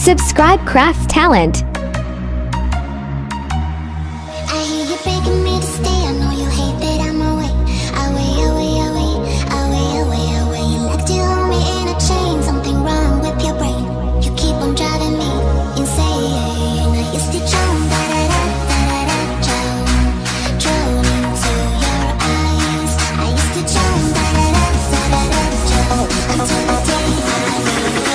Subscribe Crafts Talent. I hear you begging me to stay. I know you hate that I'm away, away, away, away, away, away, away. You like to hold me in a chain. Something wrong with your brain. You keep on driving me insane. I used to drown, da da da da da da, drown into your eyes. I used to drown, da da da da da da, drown until the day I realized.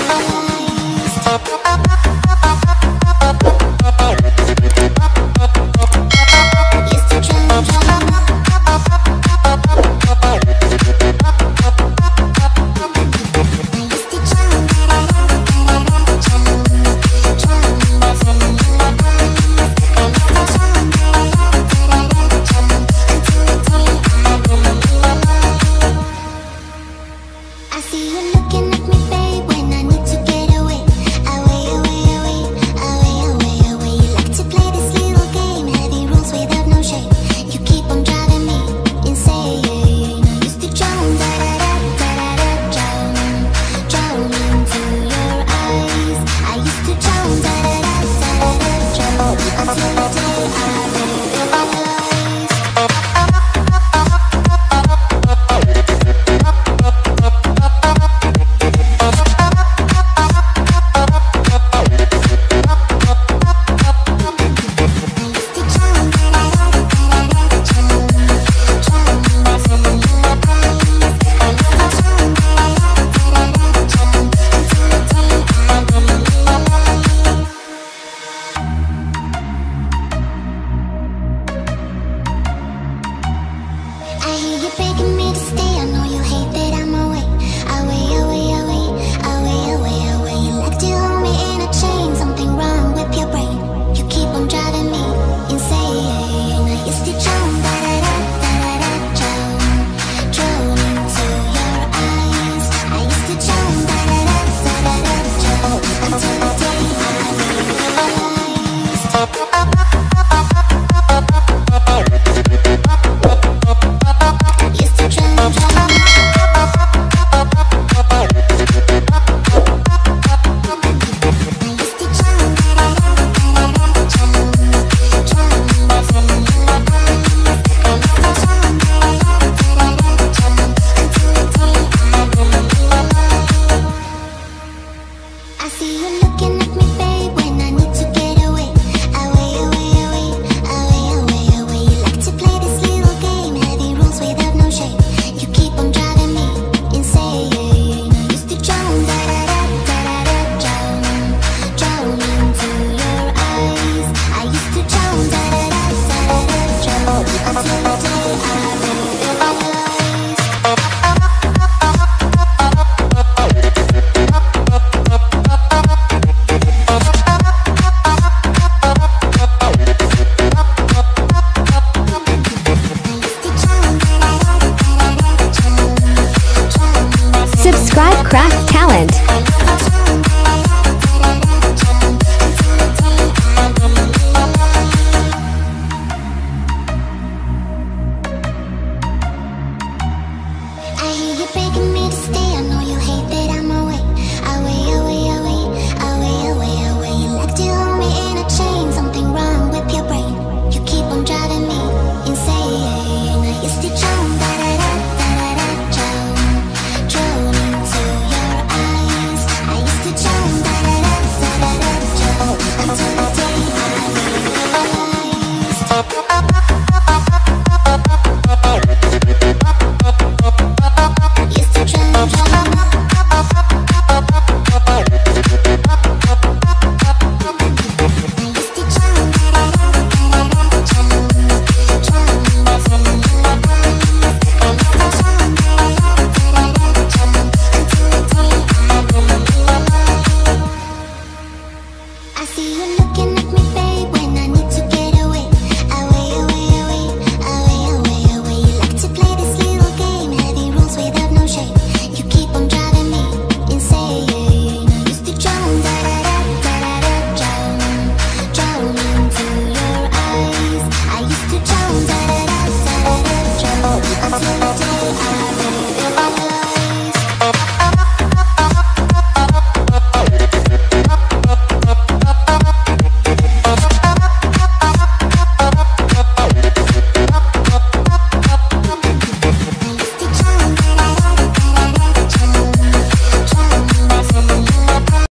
I see you looking at me.